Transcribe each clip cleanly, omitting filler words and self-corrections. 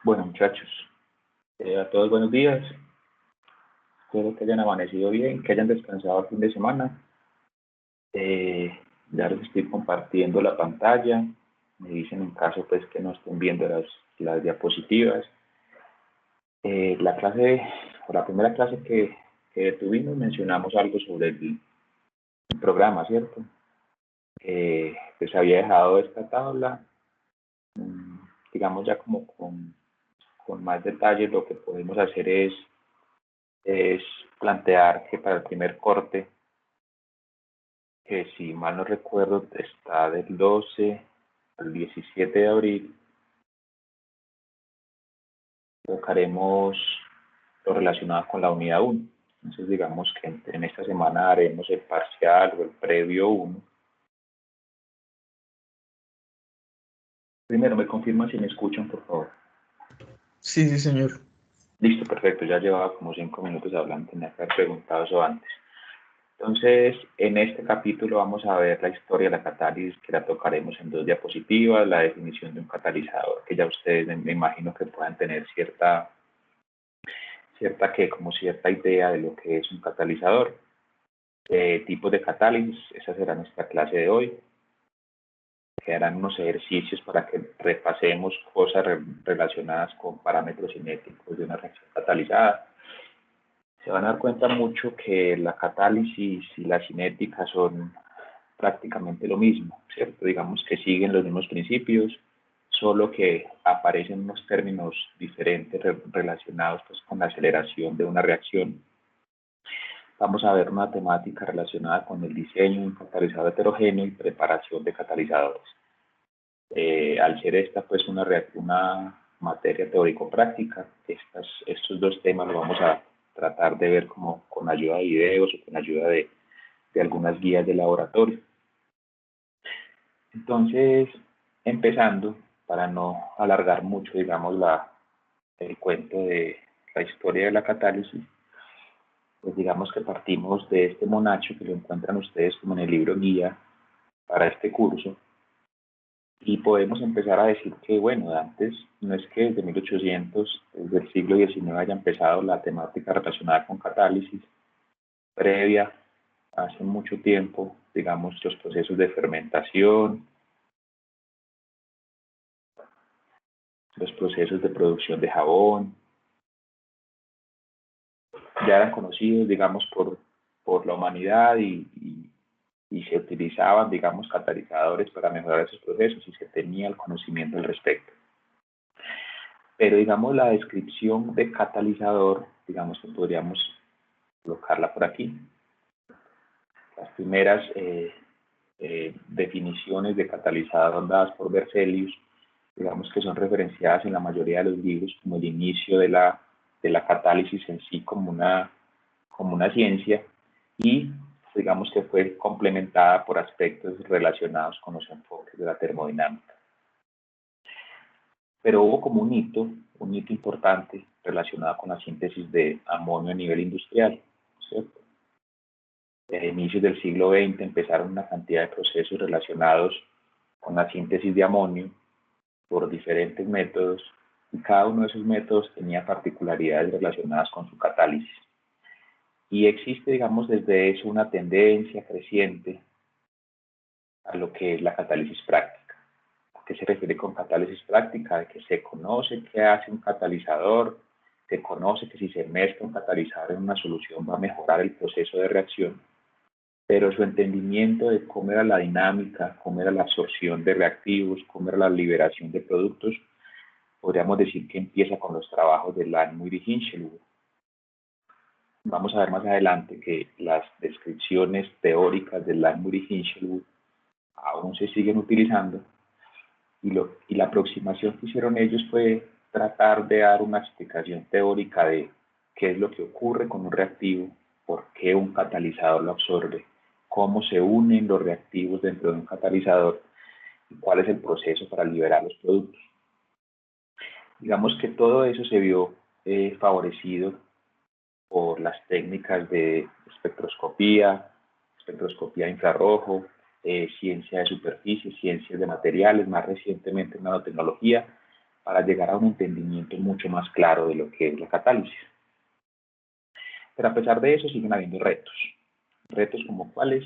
Bueno, muchachos, a todos buenos días. Espero que hayan amanecido bien, que hayan descansado el fin de semana. Ya les estoy compartiendo la pantalla. Me dicen en caso pues que no estén viendo las diapositivas. La clase, o la primera clase que tuvimos, mencionamos algo sobre el programa, ¿cierto? Pues había dejado esta tabla, mm, digamos ya como con más detalles. Lo que podemos hacer es plantear que para el primer corte, que si mal no recuerdo está del 12 al 17 de abril, tocaremos lo relacionado con la unidad 1. Entonces digamos que en esta semana haremos el parcial o el previo 1. Primero me confirman si me escuchan, por favor. Sí, sí, señor. Listo, perfecto, ya llevaba como 5 minutos hablando, tenía que haber preguntado eso antes. Entonces, en este capítulo vamos a ver la historia de la catálisis, que la tocaremos en 2 diapositivas, la definición de un catalizador, que ya ustedes me imagino que puedan tener cierta idea de lo que es un catalizador. Tipos de catálisis, esa será nuestra clase de hoy. Quedarán unos ejercicios para que repasemos cosas relacionadas con parámetros cinéticos de una reacción catalizada. Se van a dar cuenta mucho que la catálisis y la cinética son prácticamente lo mismo, ¿cierto? Digamos que siguen los mismos principios, solo que aparecen unos términos diferentes relacionados pues, con la aceleración de una reacción. Vamos a ver una temática relacionada con el diseño de un catalizador heterogéneo y preparación de catalizadores. Al ser esta pues una materia teórico-práctica, estos 2 temas los vamos a tratar de ver como con ayuda de videos o con ayuda de algunas guías de laboratorio. Entonces, empezando, para no alargar mucho, digamos, el cuento de la historia de la catálisis, pues digamos que partimos de este monacho que lo encuentran ustedes como en el libro guía para este curso, y podemos empezar a decir que, bueno, antes no es que desde 1800, desde el siglo XIX haya empezado la temática relacionada con catálisis, previa, hace mucho tiempo, digamos, los procesos de fermentación, los procesos de producción de jabón, ya eran conocidos, digamos, por la humanidad y se utilizaban, digamos, catalizadores para mejorar esos procesos y se tenía el conocimiento al respecto. Pero, digamos, la descripción de catalizador, digamos que podríamos colocarla por aquí. Las primeras definiciones de catalizador dadas por Berzelius, digamos que son referenciadas en la mayoría de los libros como el inicio de la catálisis en sí como una ciencia, y digamos que fue complementada por aspectos relacionados con los enfoques de la termodinámica. Pero hubo como un hito importante relacionado con la síntesis de amonio a nivel industrial, ¿cierto? A inicios del siglo XX empezaron una cantidad de procesos relacionados con la síntesis de amonio por diferentes métodos, y cada uno de esos métodos tenía particularidades relacionadas con su catálisis. Y existe, digamos, desde eso una tendencia creciente a lo que es la catálisis práctica. ¿A qué se refiere con catálisis práctica? De que se conoce qué hace un catalizador, se conoce que si se mezcla un catalizador en una solución va a mejorar el proceso de reacción, pero su entendimiento de cómo era la dinámica, cómo era la absorción de reactivos, cómo era la liberación de productos, podríamos decir que empieza con los trabajos de Langmuir y Hinchelwood. Vamos a ver más adelante que las descripciones teóricas de Langmuir y Hinchelwood aún se siguen utilizando, y la aproximación que hicieron ellos fue tratar de dar una explicación teórica de qué es lo que ocurre con un reactivo, por qué un catalizador lo absorbe, cómo se unen los reactivos dentro de un catalizador y cuál es el proceso para liberar los productos. Digamos que todo eso se vio favorecido por las técnicas de espectroscopía infrarrojo, ciencia de superficie, ciencias de materiales, más recientemente nanotecnología, para llegar a un entendimiento mucho más claro de lo que es la catálisis. Pero a pesar de eso siguen habiendo retos. Retos como cuáles,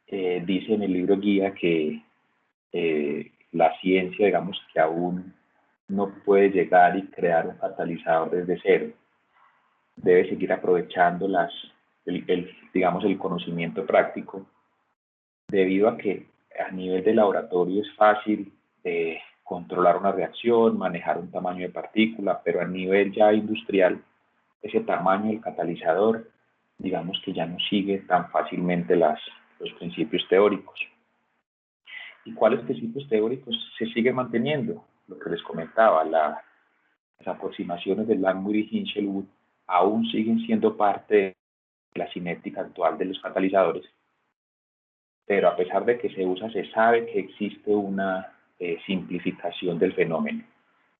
dice en el libro guía que la ciencia, digamos que aún no puede llegar y crear un catalizador desde cero. Debe seguir aprovechando digamos, el conocimiento práctico, debido a que a nivel de laboratorio es fácil controlar una reacción, manejar un tamaño de partícula, pero a nivel ya industrial, ese tamaño del catalizador, digamos que ya no sigue tan fácilmente los principios teóricos. ¿Y cuáles principios teóricos se siguen manteniendo? Lo que les comentaba, las aproximaciones de Langmuir y Hinshelwood aún siguen siendo parte de la cinética actual de los catalizadores, pero a pesar de que se usa, se sabe que existe una simplificación del fenómeno.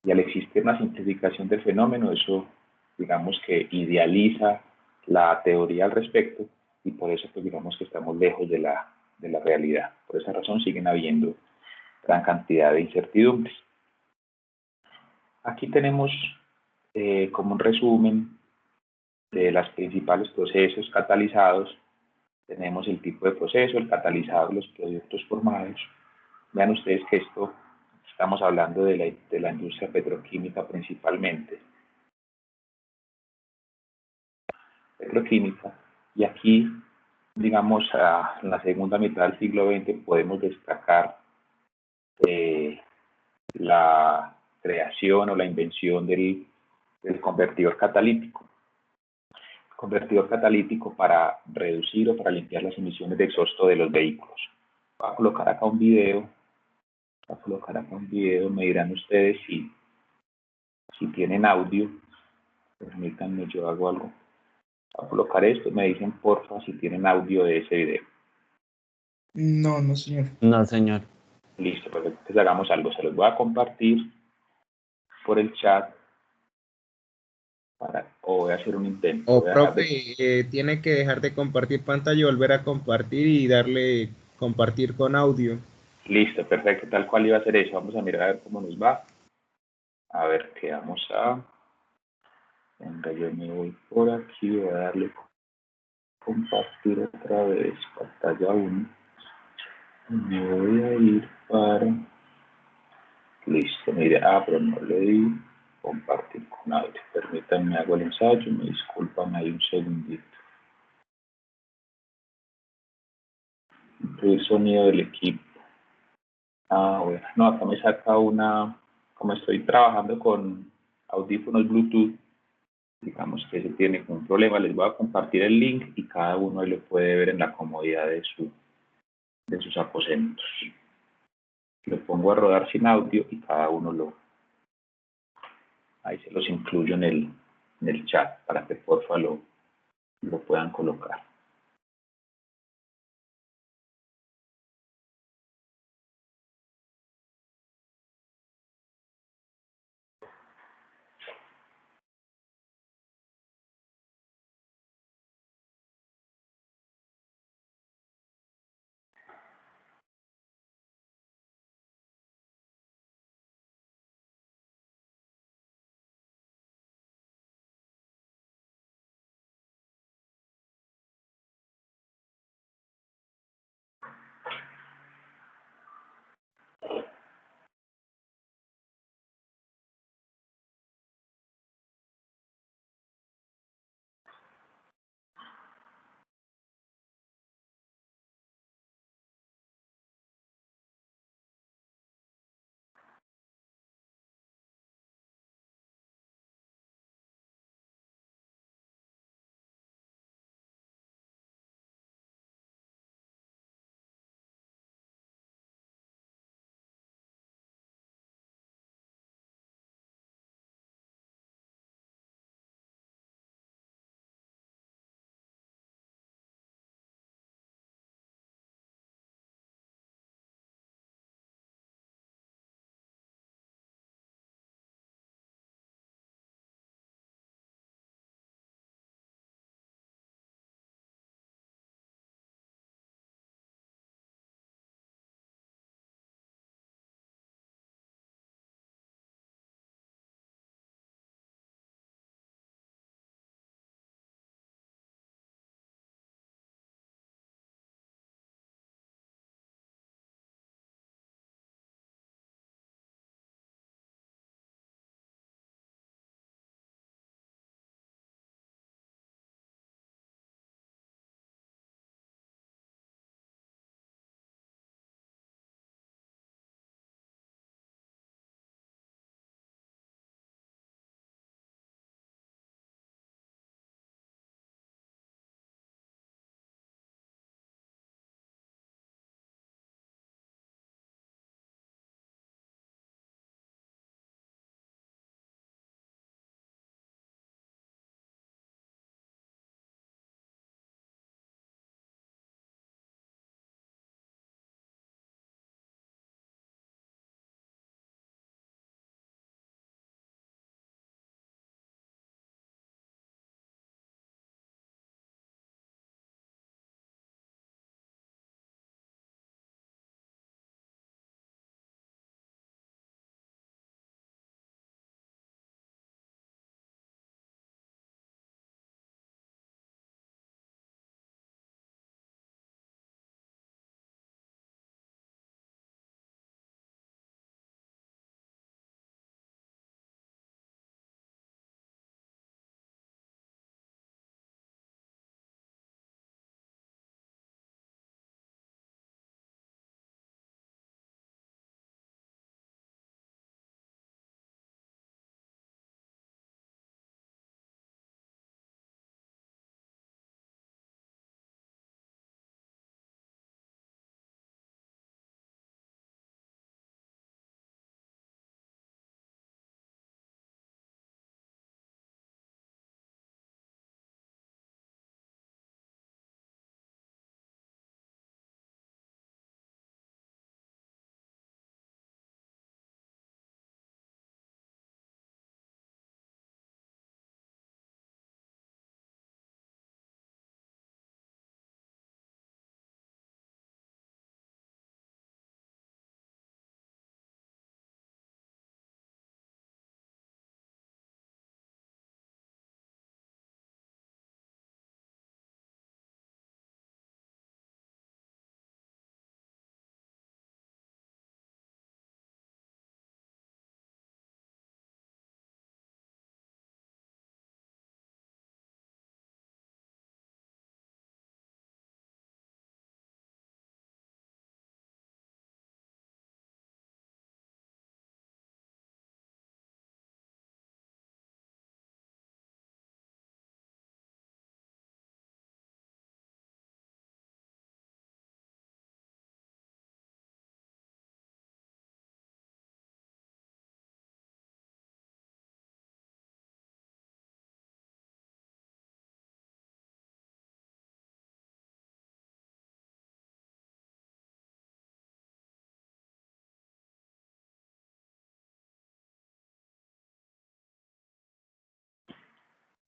Y al existir una simplificación del fenómeno, eso, digamos que idealiza la teoría al respecto, y por eso, pues, digamos que estamos lejos de la realidad. Por esa razón siguen habiendo gran cantidad de incertidumbres. Aquí tenemos como un resumen de los principales procesos catalizados. Tenemos el tipo de proceso, el catalizador, los productos formados. Vean ustedes que esto, estamos hablando de la industria petroquímica principalmente. Petroquímica. Y aquí, digamos, en la segunda mitad del siglo XX podemos destacar la creación o la invención del convertidor catalítico. Convertidor catalítico para reducir o para limpiar las emisiones de exhausto de los vehículos. Voy a colocar acá un video. Me dirán ustedes si tienen audio. Permítanme, yo hago algo. Voy a colocar esto, me dicen porfa si tienen audio de ese video. No, no, señor. No, señor. Listo, perfecto. Entonces hagamos algo. Se los voy a compartir por el chat o voy a hacer un intento. O profe, tiene que dejar de compartir pantalla y volver a compartir y darle compartir con audio. Listo, perfecto. Tal cual iba a hacer eso. Vamos a mirar a ver cómo nos va. A ver qué vamos a... Venga, yo me voy por aquí. Voy a darle compartir otra vez pantalla 1. Me voy a ir para... Listo, mire. Pero no le di compartir con audio. Permítanme, hago el ensayo. Me disculpan ahí un segundito. Incluir sonido del equipo. Bueno. No, acá me saca como estoy trabajando con audífonos Bluetooth, digamos que se tiene un problema. Les voy a compartir el link y cada uno ahí lo puede ver en la comodidad de sus aposentos. Lo pongo a rodar sin audio y cada uno ahí se los incluyo en el chat para que porfa lo puedan colocar.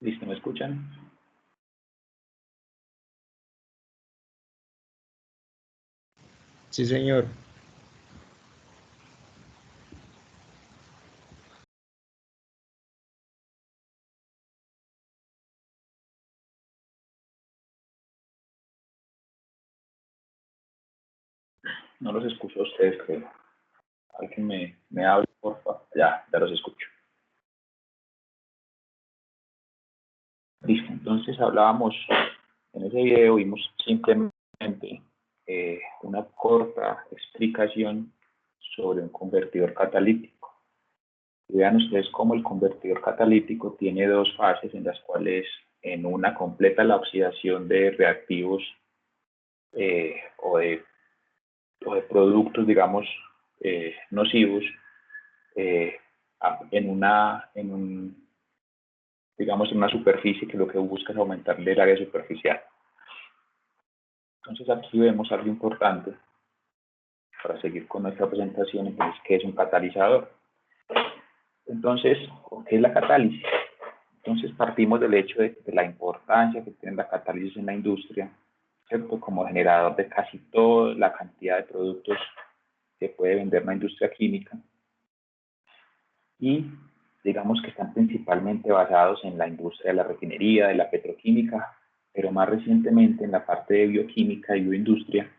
¿Listo? ¿Me escuchan? Sí, señor. No los escucho a ustedes, creo. Alguien me hable, por favor. Ya los escucho. Listo, entonces hablábamos, en ese video vimos simplemente una corta explicación sobre un convertidor catalítico. Y vean ustedes cómo el convertidor catalítico tiene dos fases en las cuales en una completa la oxidación de reactivos o de productos, digamos, nocivos digamos, en una superficie que lo que busca es aumentarle el área superficial. Entonces aquí vemos algo importante para seguir con nuestra presentación, entonces, ¿qué es un catalizador? Entonces, ¿qué es la catálisis? Entonces partimos del hecho de la importancia que tiene la catálisis en la industria, ¿cierto? Como generador de casi toda la cantidad de productos que puede vender la industria química. Y digamos que están principalmente basados en la industria de la refinería, de la petroquímica, pero más recientemente en la parte de bioquímica y bioindustria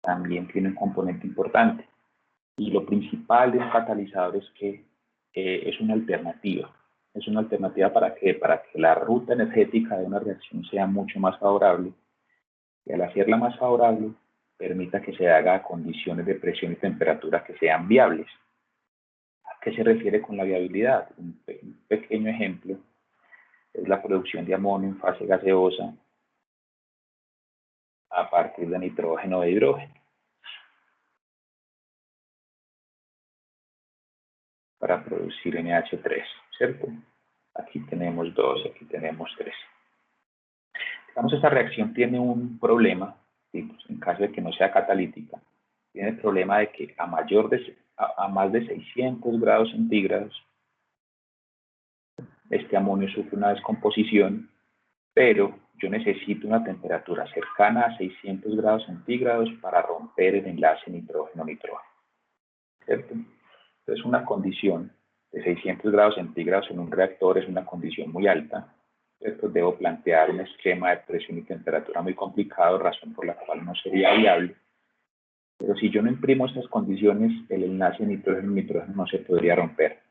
también tiene un componente importante. Y lo principal de un catalizador es que es una alternativa. Es una alternativa para que la ruta energética de una reacción sea mucho más favorable y al hacerla más favorable permita que se haga a condiciones de presión y temperatura que sean viables. ¿A qué se refiere con la viabilidad? Un pequeño ejemplo es la producción de amonio en fase gaseosa a partir de nitrógeno e hidrógeno. Para producir NH3, ¿cierto? Aquí tenemos 2, aquí tenemos 3. Digamos, esta reacción tiene un problema, ¿sí? Pues en caso de que no sea catalítica, tiene el problema de que a más de 600 grados centígrados, este amonio sufre una descomposición, pero yo necesito una temperatura cercana a 600 grados centígrados para romper el enlace nitrógeno-nitrógeno, ¿cierto? Entonces, una condición de 600 grados centígrados en un reactor es una condición muy alta. ¿Cierto? Debo plantear un esquema de presión y temperatura muy complicado, razón por la cual no sería viable. Pero si yo no imprimo estas condiciones, el enlace nitrógeno-nitrógeno no se podría romper.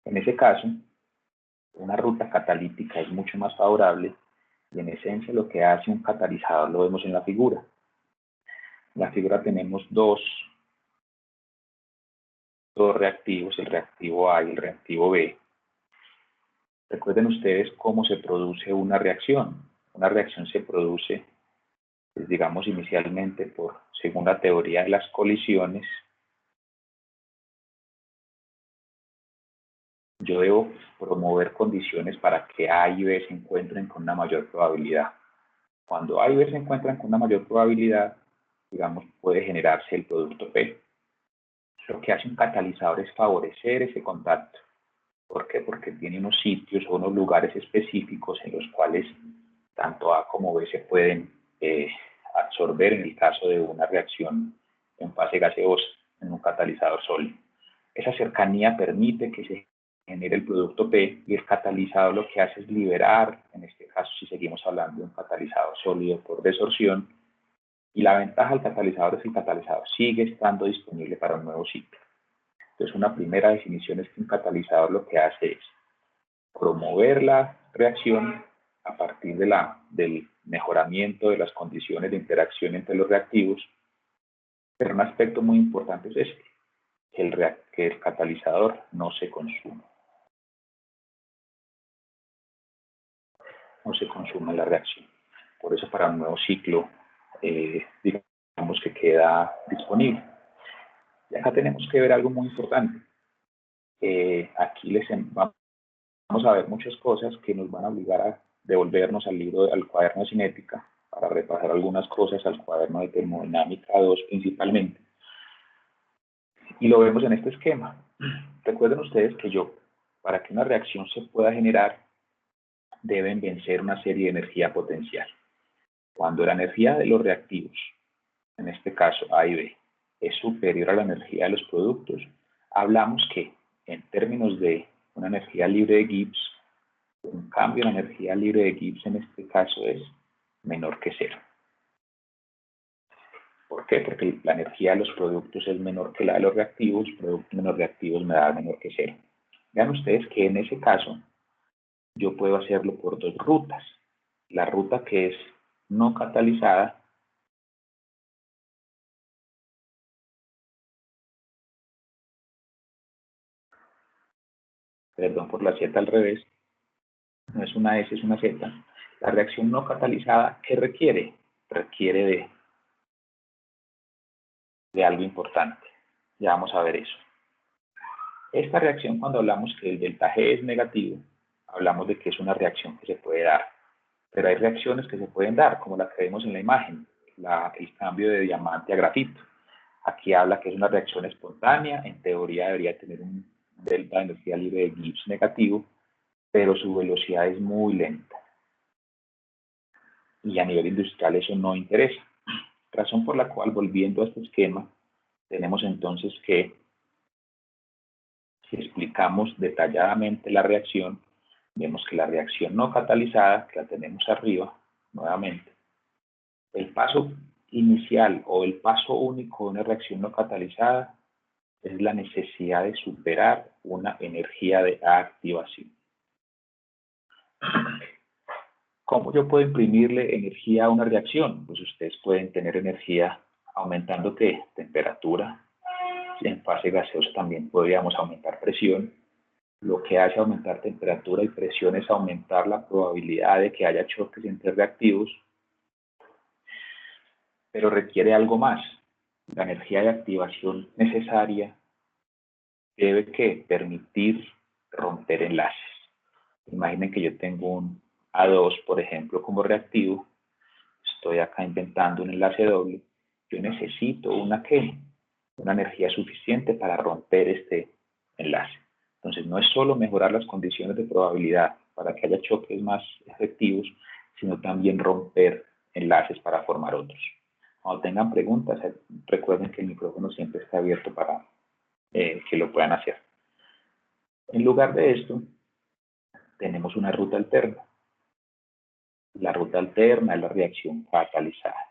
En ese caso, una ruta catalítica es mucho más favorable y en esencia lo que hace un catalizador lo vemos en la figura. En la figura tenemos dos reactivos, el reactivo A y el reactivo B. Recuerden ustedes cómo se produce una reacción. Una reacción se produce, pues, digamos, inicialmente según la teoría de las colisiones. Yo debo promover condiciones para que A y B se encuentren con una mayor probabilidad. Cuando A y B se encuentran con una mayor probabilidad, digamos, puede generarse el producto P. Lo que hace un catalizador es favorecer ese contacto. ¿Por qué? Porque tiene unos sitios o unos lugares específicos en los cuales tanto A como B se pueden absorber en el caso de una reacción en fase gaseosa, en un catalizador sólido. Esa cercanía permite que se genere el producto P y el catalizador lo que hace es liberar, en este caso si seguimos hablando de un catalizador sólido por desorción, y la ventaja del catalizador es que el catalizador sigue estando disponible para un nuevo ciclo. Entonces, una primera definición es que un catalizador lo que hace es promover la reacción a partir del mejoramiento de las condiciones de interacción entre los reactivos, pero un aspecto muy importante es este, que el catalizador no se consume. No se consume la reacción. Por eso para un nuevo ciclo, digamos que queda disponible. Y acá tenemos que ver algo muy importante. Aquí vamos a ver muchas cosas que nos van a obligar a devolvernos al cuaderno de cinética para repasar algunas cosas, al cuaderno de termodinámica 2 principalmente. Y lo vemos en este esquema. Recuerden ustedes que para que una reacción se pueda generar, deben vencer una serie de energía potencial. Cuando la energía de los reactivos, en este caso A y B, es superior a la energía de los productos, hablamos que, en términos de una energía libre de Gibbs, un cambio en la energía libre de Gibbs en este caso es menor que cero. ¿Por qué? Porque la energía de los productos es menor que la de los reactivos, productos menos reactivos me da menor que cero. Vean ustedes que en ese caso yo puedo hacerlo por dos rutas. La ruta que es no catalizada, perdón por la Z al revés, no es una S, es una Z. La reacción no catalizada, ¿qué requiere? Requiere de algo importante. Ya vamos a ver eso. Esta reacción, cuando hablamos que el delta G es negativo, hablamos de que es una reacción que se puede dar. Pero hay reacciones que se pueden dar, como la que vemos en la imagen, el cambio de diamante a grafito. Aquí habla que es una reacción espontánea, en teoría debería tener un delta de energía libre de Gibbs negativo, pero su velocidad es muy lenta. Y a nivel industrial eso no interesa. Razón por la cual, volviendo a este esquema, tenemos entonces que, si explicamos detalladamente la reacción, vemos que la reacción no catalizada, que la tenemos arriba, nuevamente, el paso inicial o el paso único de una reacción no catalizada es la necesidad de superar una energía de activación. ¿Cómo yo puedo imprimirle energía a una reacción? Pues ustedes pueden tener energía aumentando ¿qué? Temperatura. En fase gaseosa también podríamos aumentar presión. Lo que hace aumentar temperatura y presión es aumentar la probabilidad de que haya choques entre reactivos, pero requiere algo más. La energía de activación necesaria debe que permitir romper enlaces. Imaginen que yo tengo un A2, por ejemplo, como reactivo. Estoy acá inventando un enlace doble. Yo necesito una energía suficiente para romper este enlace. Entonces, no es solo mejorar las condiciones de probabilidad para que haya choques más efectivos, sino también romper enlaces para formar otros. Cuando tengan preguntas, recuerden que el micrófono siempre está abierto para que lo puedan hacer. En lugar de esto, tenemos una ruta alterna. La ruta alterna es la reacción catalizada.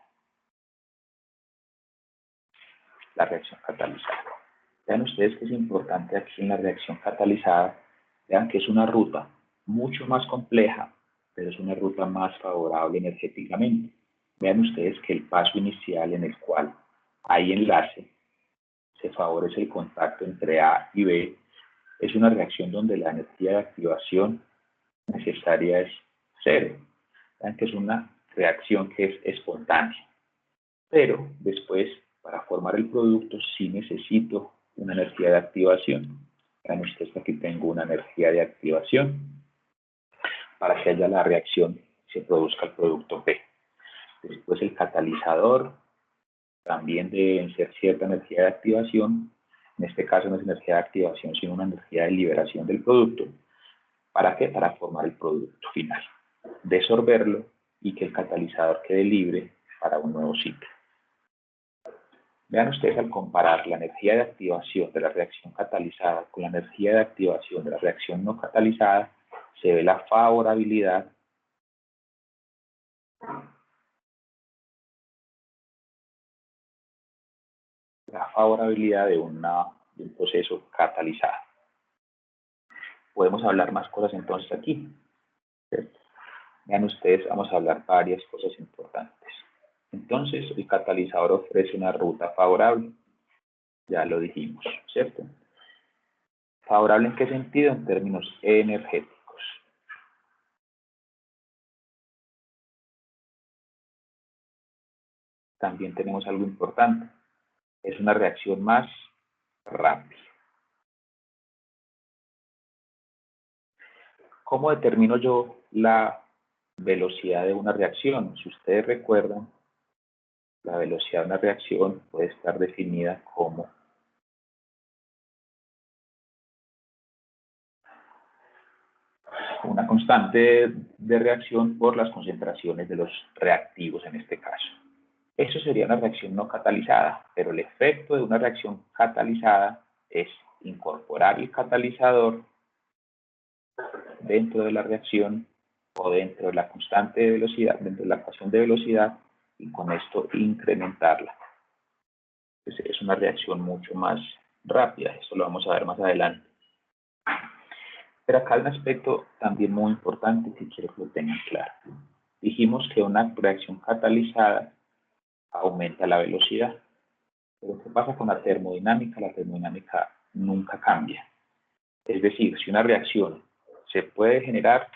La reacción catalizada. Vean ustedes que es importante aquí en la reacción catalizada. Vean que es una ruta mucho más compleja, pero es una ruta más favorable energéticamente. Vean ustedes que el paso inicial en el cual hay enlace, se favorece el contacto entre A y B, es una reacción donde la energía de activación necesaria es cero. Vean que es una reacción que es espontánea. Pero después, para formar el producto, sí necesito una energía de activación. Vean ustedes que aquí tengo una energía de activación para que haya la reacción y se produzca el producto P. Después el catalizador también debe ser cierta energía de activación. En este caso no es energía de activación, sino una energía de liberación del producto. ¿Para qué? Para formar el producto final. Desorberlo y que el catalizador quede libre para un nuevo ciclo. Vean ustedes al comparar la energía de activación de la reacción catalizada con la energía de activación de la reacción no catalizada, se ve la favorabilidad de un proceso catalizado. Podemos hablar más cosas entonces aquí, ¿cierto? Vean ustedes, vamos a hablar varias cosas importantes. Entonces, el catalizador ofrece una ruta favorable. Ya lo dijimos, ¿cierto? ¿Favorable en qué sentido? En términos energéticos. También tenemos algo importante. Es una reacción más rápida. ¿Cómo determino yo la velocidad de una reacción? Si ustedes recuerdan, la velocidad de una reacción puede estar definida como una constante de reacción por las concentraciones de los reactivos en este caso. Eso sería una reacción no catalizada, pero el efecto de una reacción catalizada es incorporar el catalizador dentro de la reacción o dentro de la constante de velocidad, dentro de la ecuación de velocidad, y con esto incrementarla. Entonces, es una reacción mucho más rápida, esto lo vamos a ver más adelante. Pero acá hay un aspecto también muy importante que quiero que lo tengan claro. Dijimos que una reacción catalizada aumenta la velocidad. Pero ¿qué pasa con la termodinámica? La termodinámica nunca cambia. Es decir, si una reacción se puede generar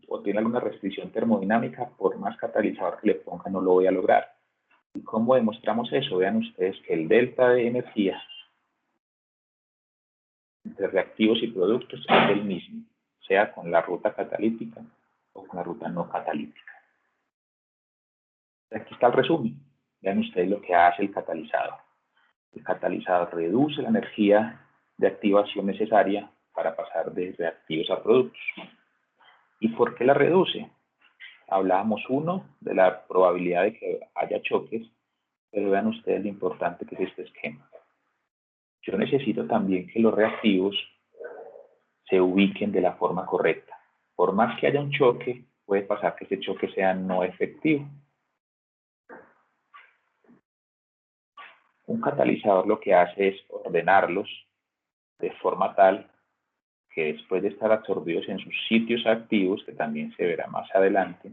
o tiene alguna restricción termodinámica, por más catalizador que le ponga, no lo voy a lograr. ¿Y cómo demostramos eso? Vean ustedes que el delta de energía entre reactivos y productos es el mismo, sea con la ruta catalítica o con la ruta no catalítica. Aquí está el resumen. Vean ustedes lo que hace el catalizador. El catalizador reduce la energía de activación necesaria para pasar de reactivos a productos. ¿Y por qué la reduce? Hablábamos, uno, de la probabilidad de que haya choques, pero vean ustedes lo importante que es este esquema. Yo necesito también que los reactivos se ubiquen de la forma correcta. Por más que haya un choque, puede pasar que ese choque sea no efectivo. Un catalizador lo que hace es ordenarlos de forma tal que después de estar absorbidos en sus sitios activos, que también se verá más adelante,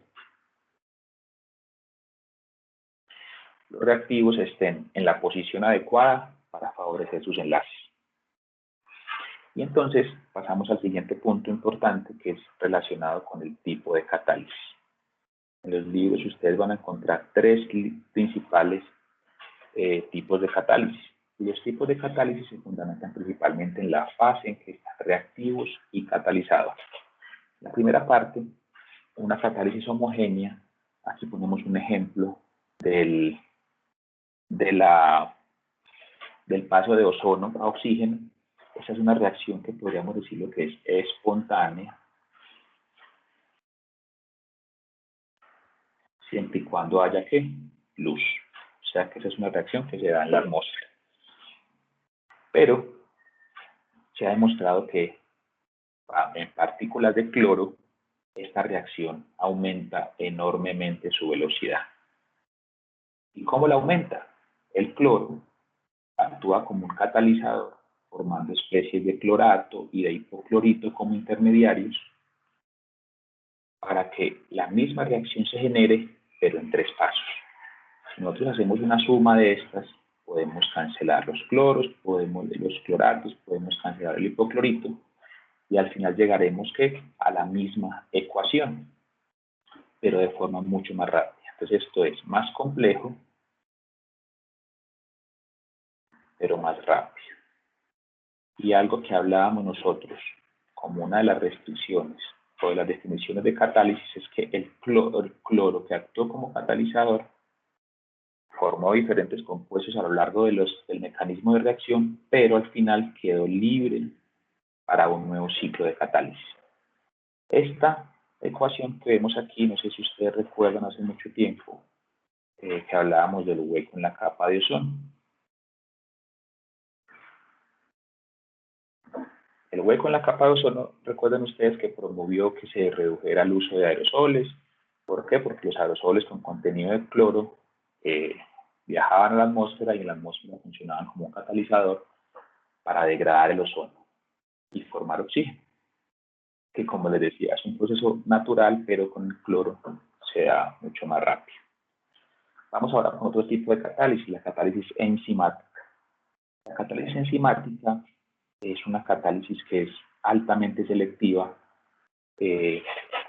los reactivos estén en la posición adecuada para favorecer sus enlaces. Y entonces pasamos al siguiente punto importante, que es relacionado con el tipo de catálisis. En los libros ustedes van a encontrar tres principales tipos de catálisis. Y los tipos de catálisis se fundamentan principalmente en la fase en que están reactivos y catalizados. La primera parte, una catálisis homogénea. Aquí ponemos un ejemplo del paso de ozono a oxígeno. Esa es una reacción que podríamos decir lo que es espontánea, siempre y cuando haya ¿qué? Luz. O sea que esa es una reacción que se da en la atmósfera. Pero se ha demostrado que en partículas de cloro, esta reacción aumenta enormemente su velocidad. ¿Y cómo la aumenta? El cloro actúa como un catalizador, formando especies de clorato y de hipoclorito como intermediarios, para que la misma reacción se genere, pero en tres pasos. Si nosotros hacemos una suma de estas, podemos cancelar los cloros, los cloratos, podemos cancelar el hipoclorito, y al final llegaremos a la misma ecuación, pero de forma mucho más rápida. Entonces esto es más complejo, pero más rápido. Y algo que hablábamos nosotros como una de las restricciones o de las definiciones de catálisis es que el cloro que actuó como catalizador formó diferentes compuestos a lo largo del mecanismo de reacción, pero al final quedó libre para un nuevo ciclo de catálisis. Esta ecuación que vemos aquí, no sé si ustedes recuerdan hace mucho tiempo, que hablábamos del hueco en la capa de ozono. El hueco en la capa de ozono, recuerden ustedes que promovió que se redujera el uso de aerosoles. ¿Por qué? Porque los aerosoles con contenido de cloro viajaban a la atmósfera y en la atmósfera funcionaban como un catalizador para degradar el ozono y formar oxígeno, que como les decía es un proceso natural, pero con el cloro se da mucho más rápido. Vamos ahora con otro tipo de catálisis, la catálisis enzimática. La catálisis enzimática es una catálisis que es altamente selectiva,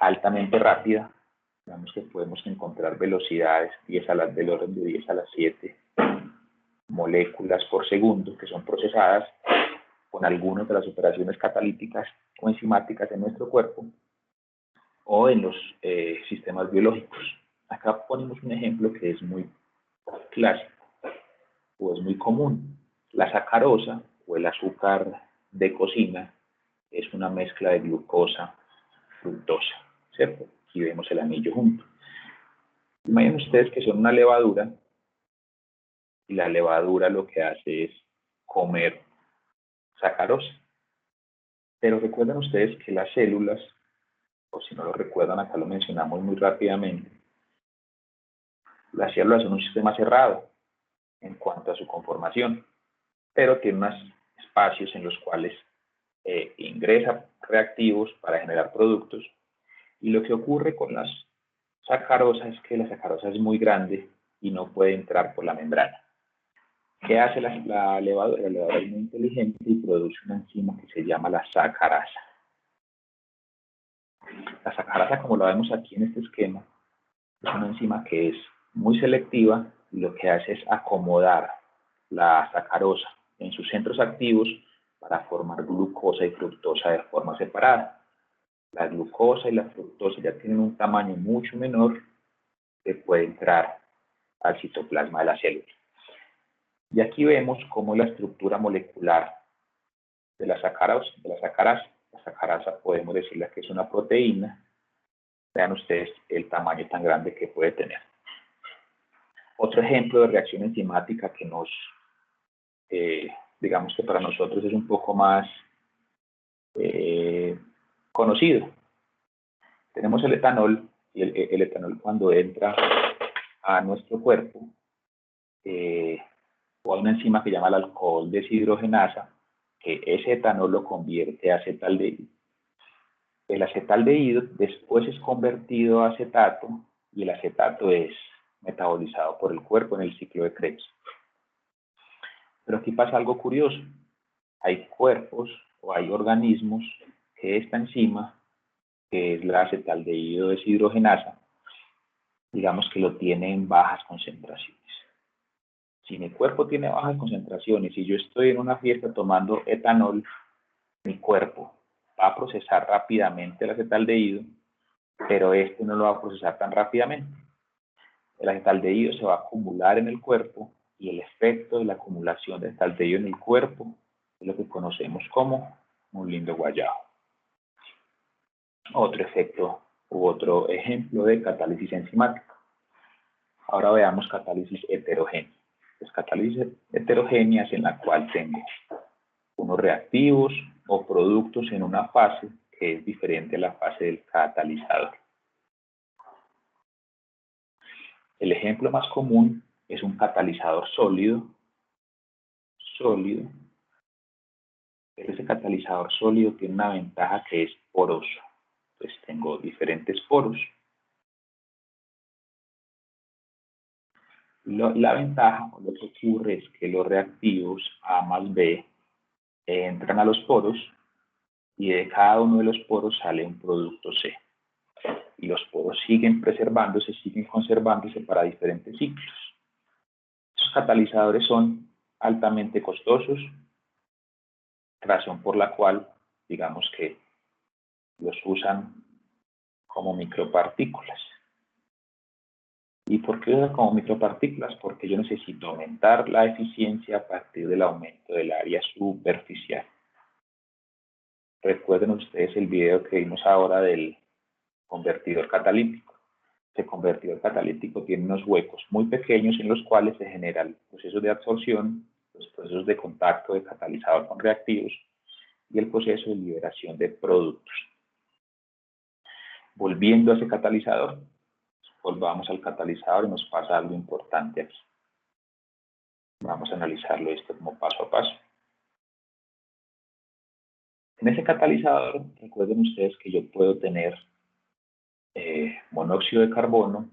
altamente rápida. Digamos que podemos encontrar velocidades del orden de 10 a la 7 moléculas por segundo que son procesadas con algunas de las operaciones catalíticas o enzimáticas en nuestro cuerpo o en los sistemas biológicos. Acá ponemos un ejemplo que es muy clásico o es muy común. La sacarosa o el azúcar de cocina es una mezcla de glucosa fructosa, ¿cierto? Aquí vemos el anillo junto. Imaginen ustedes que son una levadura, y la levadura lo que hace es comer sacarosa. Pero recuerden ustedes que las células, o si no lo recuerdan, acá lo mencionamos muy rápidamente, las células son un sistema cerrado en cuanto a su conformación, pero tiene unos espacios en los cuales ingresa reactivos para generar productos, y lo que ocurre con las sacarosas es que la sacarosa es muy grande y no puede entrar por la membrana. ¿Qué hace la levadura? La levadura es muy inteligente y produce una enzima que se llama la sacarasa. La sacarasa, como lo vemos aquí en este esquema, es una enzima que es muy selectiva y lo que hace es acomodar la sacarosa en sus centros activos para formar glucosa y fructosa de forma separada. La glucosa y la fructosa ya tienen un tamaño mucho menor que puede entrar al citoplasma de la célula. Y aquí vemos cómo la estructura molecular de la sacarasa, la sacarasa podemos decirle que es una proteína. Vean ustedes el tamaño tan grande que puede tener. Otro ejemplo de reacción enzimática que digamos que para nosotros es un poco más conocido. Tenemos el etanol, y el etanol cuando entra a nuestro cuerpo, o a una enzima que llama el alcohol deshidrogenasa, que ese etanol lo convierte a acetaldehído. El acetaldehído después es convertido a acetato, y el acetato es metabolizado por el cuerpo en el ciclo de Krebs. Pero aquí pasa algo curioso. Hay cuerpos o hay organismos que esta enzima, que es la acetaldehído deshidrogenasa, digamos que lo tiene en bajas concentraciones. Si mi cuerpo tiene bajas concentraciones y yo estoy en una fiesta tomando etanol, mi cuerpo va a procesar rápidamente el acetaldehído, pero este no lo va a procesar tan rápidamente. El acetaldehído se va a acumular en el cuerpo, y el efecto de la acumulación de acetaldehído en el cuerpo es lo que conocemos como un lindo guayabo. Otro efecto u otro ejemplo de catálisis enzimática. Ahora veamos catálisis heterogénea. Pues catálisis heterogénea es en la cual tengo unos reactivos o productos en una fase que es diferente a la fase del catalizador. El ejemplo más común es un catalizador sólido. Pero ese catalizador sólido tiene una ventaja que es poroso. Entonces tengo diferentes poros. La ventaja, o lo que ocurre, es que los reactivos A más B entran a los poros, y de cada uno de los poros sale un producto C. Y los poros siguen preservándose, siguen conservándose para diferentes ciclos. Estos catalizadores son altamente costosos, razón por la cual, digamos que los usan como micropartículas. ¿Y por qué usan como micropartículas? Porque yo necesito aumentar la eficiencia a partir del aumento del área superficial. Recuerden ustedes el video que vimos ahora del convertidor catalítico. Este convertidor catalítico tiene unos huecos muy pequeños en los cuales se generan procesos de absorción, los procesos de contacto de catalizador con reactivos y el proceso de liberación de productos. Volviendo a ese catalizador, volvamos al catalizador y nos pasa algo importante aquí. Vamos a analizarlo esto como paso a paso. En ese catalizador, recuerden ustedes que yo puedo tener monóxido de carbono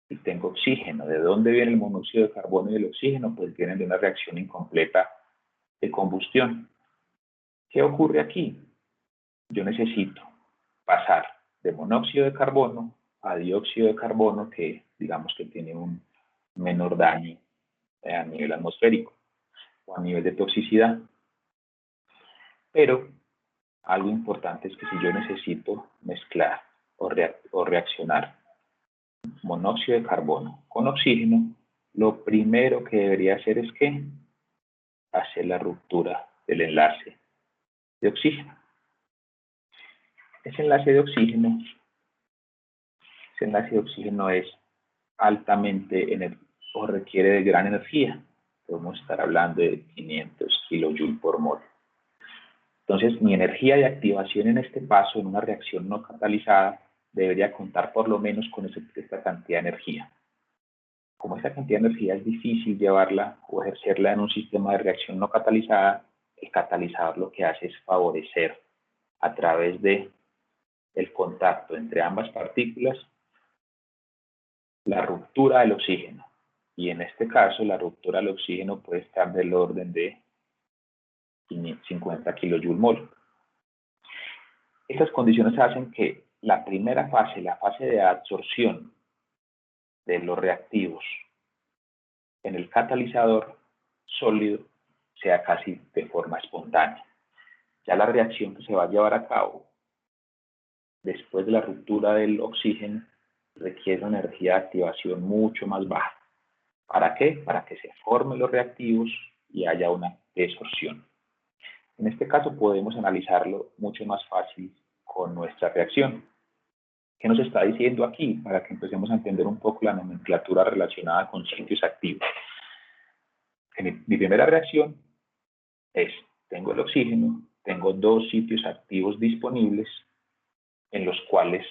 y tengo oxígeno. ¿De dónde viene el monóxido de carbono y el oxígeno? Pues vienen de una reacción incompleta de combustión. ¿Qué ocurre aquí? Yo necesito pasar de monóxido de carbono a dióxido de carbono, que digamos que tiene un menor daño a nivel atmosférico o a nivel de toxicidad. Pero algo importante es que si yo necesito mezclar o reaccionar monóxido de carbono con oxígeno, lo primero que debería hacer es que hacer la ruptura del enlace de oxígeno. Ese enlace de oxígeno es altamente o requiere de gran energía. Podemos estar hablando de 500 kilojoules por mol. Entonces, mi energía de activación en este paso, en una reacción no catalizada, debería contar por lo menos con esta cantidad de energía. Como esta cantidad de energía es difícil llevarla o ejercerla en un sistema de reacción no catalizada, el catalizador lo que hace es favorecer a través de el contacto entre ambas partículas la ruptura del oxígeno. Y en este caso, la ruptura del oxígeno puede estar del orden de 50 kilojoules mol. Estas condiciones hacen que la primera fase, la fase de absorción de los reactivos en el catalizador sólido, sea casi de forma espontánea. Ya la reacción que se va a llevar a cabo después de la ruptura del oxígeno requiere una energía de activación mucho más baja. ¿Para qué? Para que se formen los reactivos y haya una desorción. En este caso podemos analizarlo mucho más fácil con nuestra reacción. ¿Qué nos está diciendo aquí? Para que empecemos a entender un poco la nomenclatura relacionada con sitios activos. Mi primera reacción es, tengo el oxígeno, tengo dos sitios activos disponibles en los cuales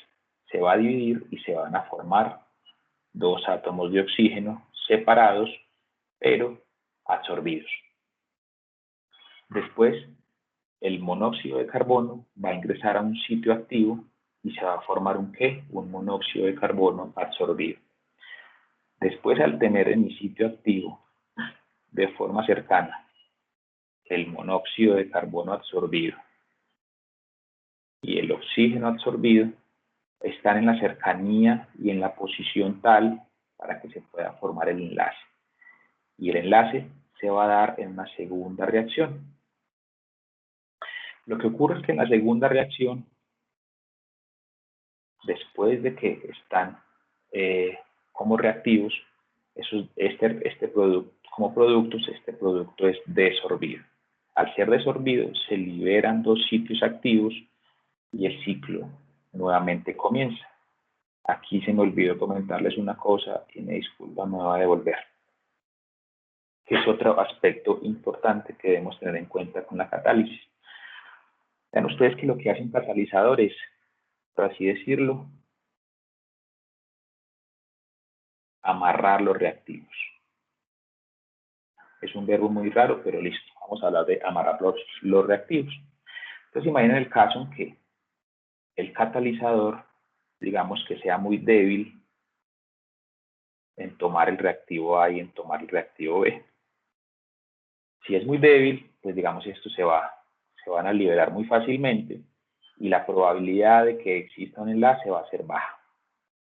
se va a dividir y se van a formar dos átomos de oxígeno separados, pero absorbidos. Después, el monóxido de carbono va a ingresar a un sitio activo y se va a formar un ¿qué? Un monóxido de carbono absorbido. Después, al tener en mi sitio activo de forma cercana el monóxido de carbono absorbido y el oxígeno absorbido, están en la cercanía y en la posición tal para que se pueda formar el enlace. Y el enlace se va a dar en una segunda reacción. Lo que ocurre es que en la segunda reacción, después de que están como reactivos, este producto, como productos, este producto es desorbido. Al ser desorbido, se liberan dos sitios activos y el ciclo nuevamente comienza. Aquí se me olvidó comentarles una cosa y me disculpa, me va a devolver. Que es otro aspecto importante que debemos tener en cuenta con la catálisis. Vean ustedes que lo que hacen catalizadores, por así decirlo, amarrar los reactivos. Es un verbo muy raro, pero listo, vamos a hablar de amarrar los reactivos. Entonces imaginen el caso en que el catalizador, digamos que sea muy débil en tomar el reactivo A y en tomar el reactivo B. Si es muy débil, pues digamos estos se van a liberar muy fácilmente y la probabilidad de que exista un enlace va a ser baja.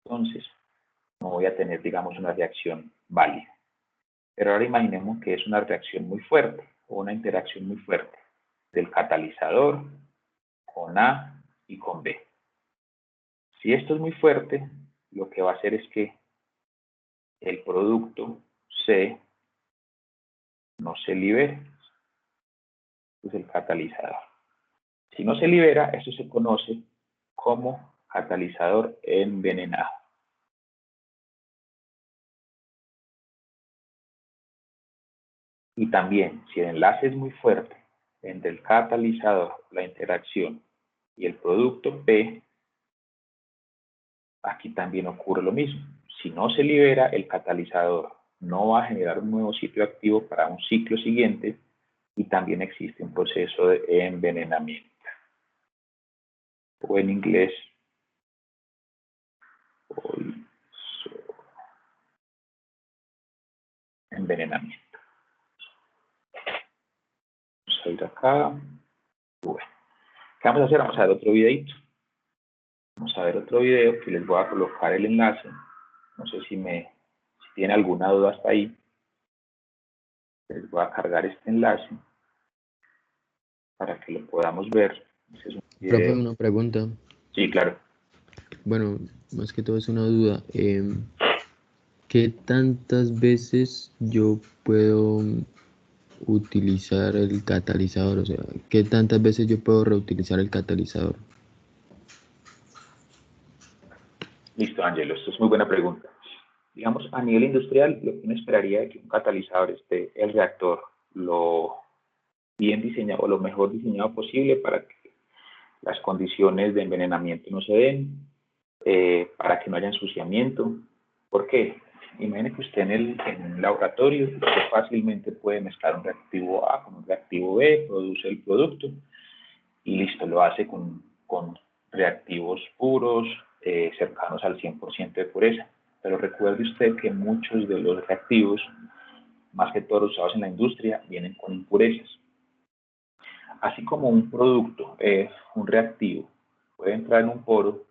Entonces, no voy a tener, digamos, una reacción válida. Pero ahora imaginemos que es una reacción muy fuerte o una interacción muy fuerte del catalizador con A y con B. Si esto es muy fuerte, lo que va a hacer es que el producto C no se libere. Es el catalizador. Si no se libera, eso se conoce como catalizador envenenado. Y también, si el enlace es muy fuerte entre el catalizador, la interacción y el producto P, aquí también ocurre lo mismo. Si no se libera, el catalizador no va a generar un nuevo sitio activo para un ciclo siguiente y también existe un proceso de envenenamiento. O en inglés, envenenamiento. Vamos a ir acá. Bueno, ¿qué vamos a hacer? Vamos a ver otro videito. Vamos a ver otro video que les voy a colocar el enlace. No sé si tiene alguna duda hasta ahí. Les voy a cargar este enlace para que lo podamos ver. Este es un video. Profe, una pregunta. Sí, claro. Bueno, más que todo es una duda. ¿Qué tantas veces yo puedo utilizar el catalizador? O sea, ¿qué tantas veces yo puedo reutilizar el catalizador? Listo, Ángelo, esto es muy buena pregunta. Digamos, a nivel industrial, lo que uno esperaría es que un catalizador esté el reactor lo bien diseñado o lo mejor diseñado posible para que las condiciones de envenenamiento no se den, para que no haya ensuciamiento. ¿Por qué? Imagine que usted en un laboratorio usted fácilmente puede mezclar un reactivo A con un reactivo B, produce el producto y listo, lo hace con reactivos puros, cercanos al 100% de pureza. Pero recuerde usted que muchos de los reactivos, más que todos los usados en la industria, vienen con impurezas. Así como un producto, un reactivo, puede entrar en un poro,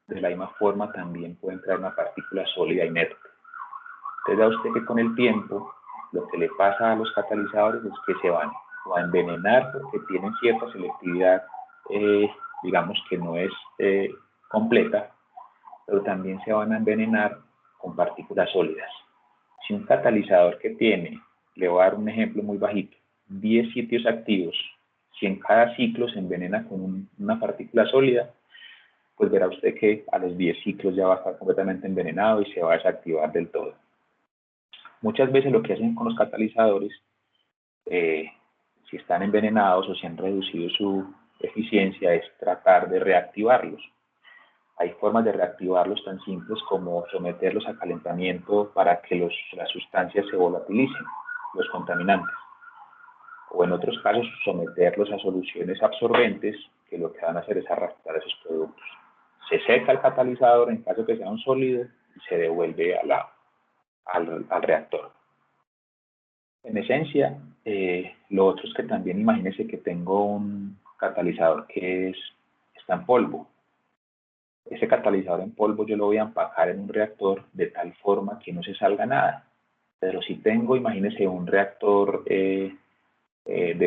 de la misma forma también puede entrar una partícula sólida inerte. Entonces, da usted que con el tiempo, lo que le pasa a los catalizadores es que se van o a envenenar porque tienen cierta selectividad, digamos que no es completa, pero también se van a envenenar con partículas sólidas. Si un catalizador que tiene, le voy a dar un ejemplo muy bajito, 10 sitios activos, si en cada ciclo se envenena con una partícula sólida, pues verá usted que a los 10 ciclos ya va a estar completamente envenenado y se va a desactivar del todo. Muchas veces lo que hacen con los catalizadores, si están envenenados o si han reducido su eficiencia, es tratar de reactivarlos. Hay formas de reactivarlos tan simples como someterlos a calentamiento para que las sustancias se volatilicen, los contaminantes. O en otros casos, someterlos a soluciones absorbentes que lo que van a hacer es arrastrar esos productos. Se seca el catalizador en caso que sea un sólido y se devuelve al reactor. En esencia, lo otro es que también imagínense que tengo un catalizador que está en polvo. Ese catalizador en polvo yo lo voy a empacar en un reactor de tal forma que no se salga nada. Pero si tengo, imagínense un reactor de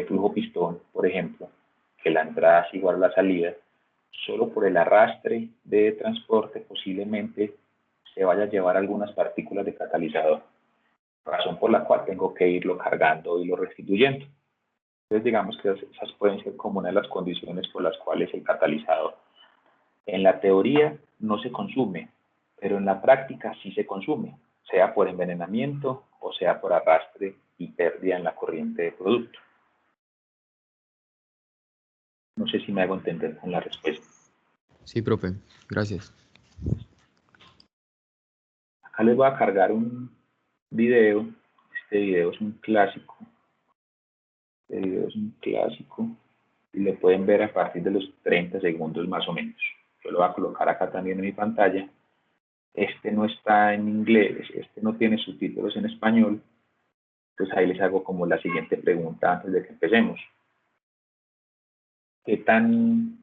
flujo pistón, por ejemplo, que la entrada es igual a la salida, solo por el arrastre de transporte posiblemente se vaya a llevar algunas partículas de catalizador, razón por la cual tengo que irlo cargando y lo restituyendo. Entonces digamos que esas pueden ser como una de las condiciones por las cuales el catalizador en la teoría no se consume, pero en la práctica sí se consume, sea por envenenamiento o sea por arrastre y pérdida en la corriente de producto. No sé si me hago entender con la respuesta. Sí, profe, gracias. Acá les voy a cargar un video. Este video es un clásico. Este video es un clásico y lo pueden ver a partir de los 30 segundos más o menos. Yo lo voy a colocar acá también en mi pantalla. Este no está en inglés, este no tiene subtítulos en español. Entonces ahí les hago como la siguiente pregunta antes de que empecemos. ¿Qué tan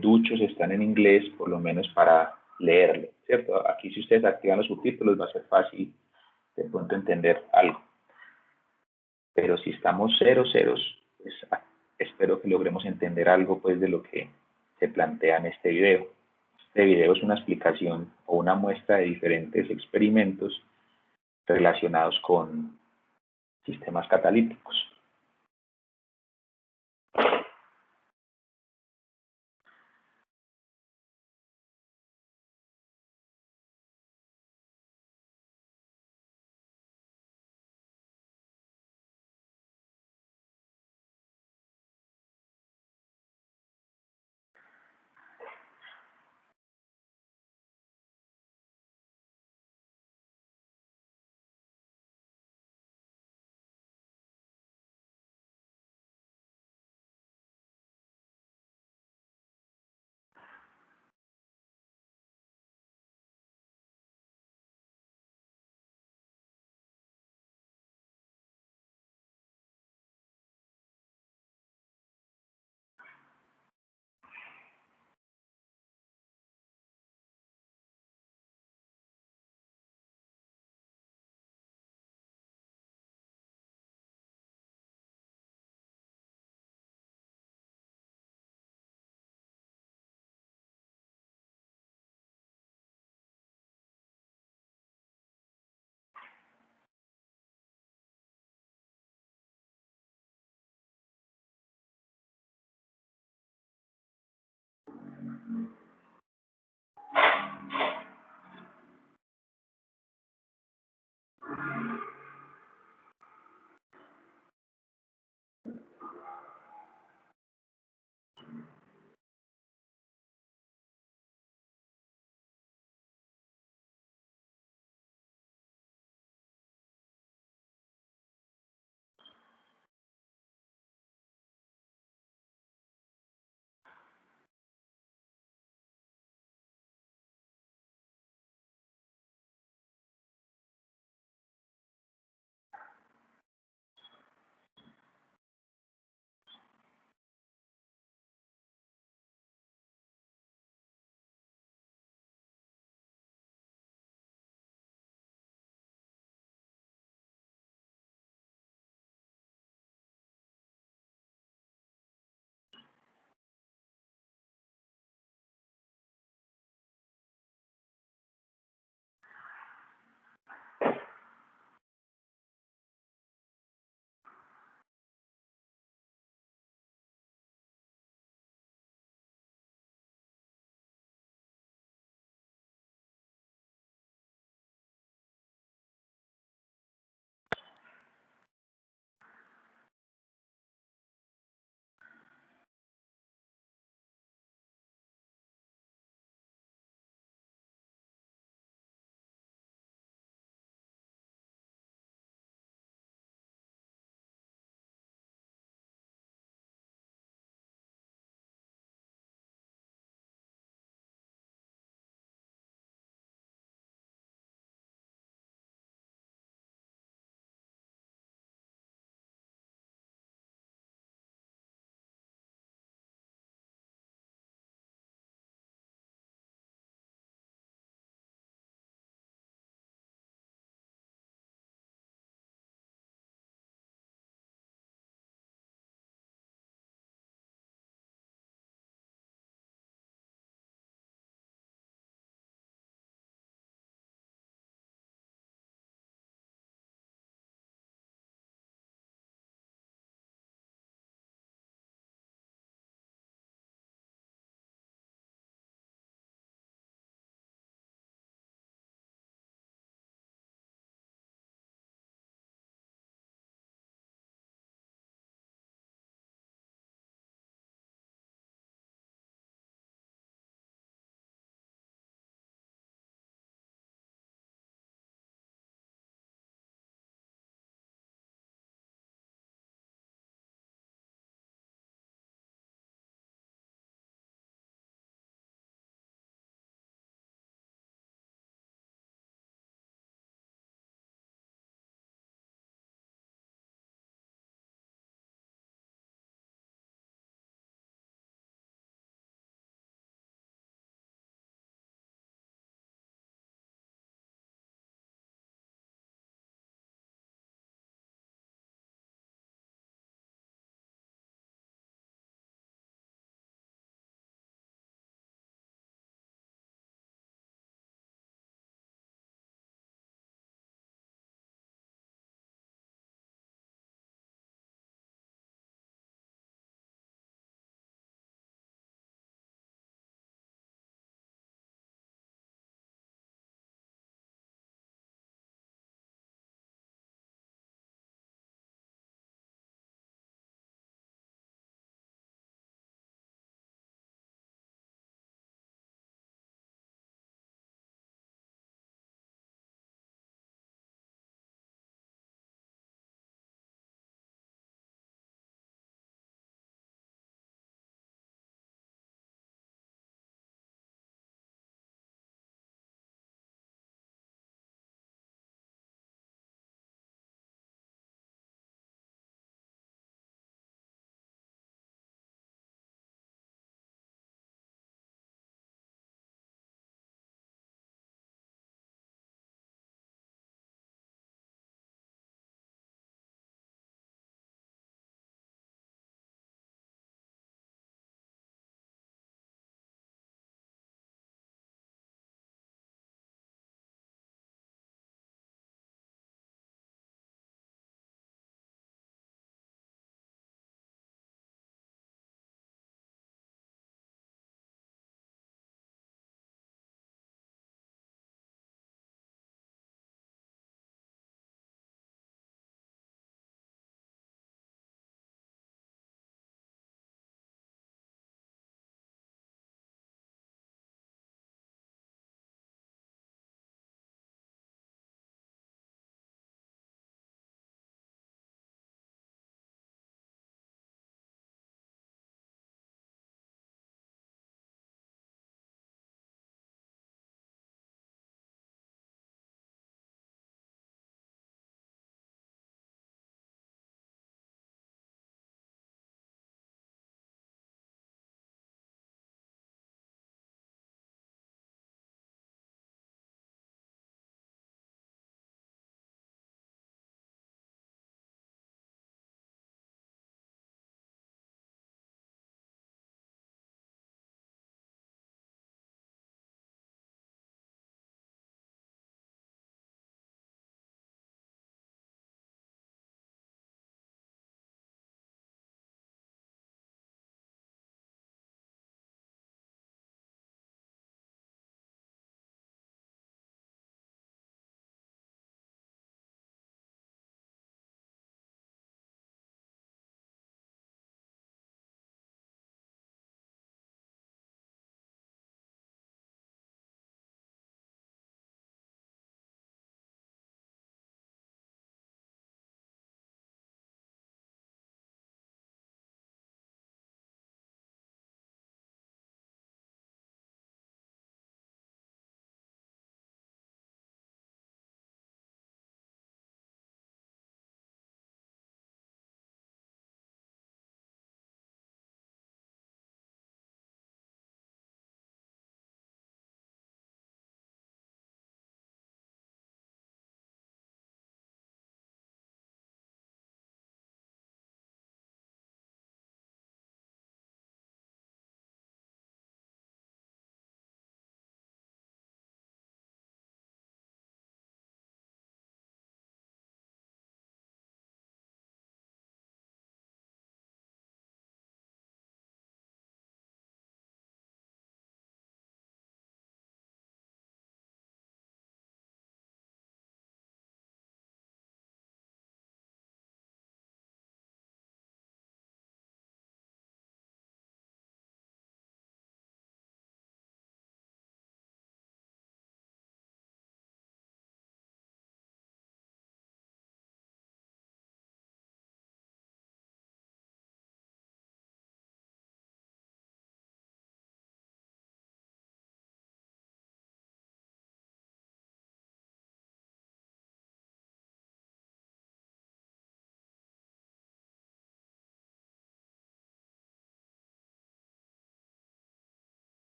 duchos están en inglés, por lo menos para leerlo? ¿Cierto? Aquí si ustedes activan los subtítulos va a ser fácil de pronto entender algo. Pero si estamos ceros, pues, espero que logremos entender algo pues de lo que se plantea en este video. Este video es una explicación o una muestra de diferentes experimentos relacionados con sistemas catalíticos.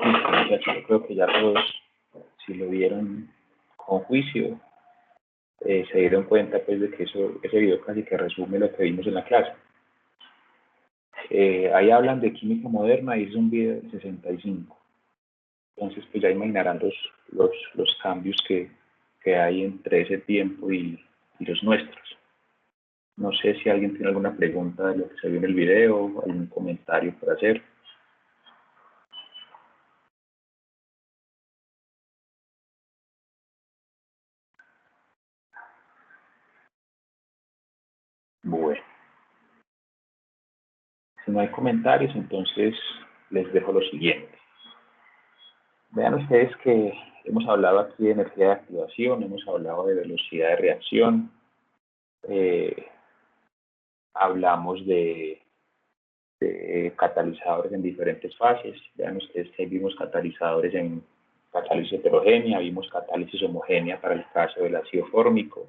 Listo, muchachos, yo creo que ya todos, si lo vieron con juicio, se dieron cuenta pues de que ese video casi que resume lo que vimos en la clase. Ahí hablan de química moderna y es un video del 65. Entonces, pues ya imaginarán los cambios que hay entre ese tiempo y los nuestros. No sé si alguien tiene alguna pregunta de lo que se vio en el video, algún comentario por hacer. Bueno, si no hay comentarios, entonces les dejo lo siguiente. Vean ustedes que hemos hablado aquí de energía de activación, hemos hablado de velocidad de reacción, hablamos de catalizadores en diferentes fases. Vean ustedes que vimos catalizadores en catálisis heterogénea, vimos catálisis homogénea para el caso del ácido fórmico,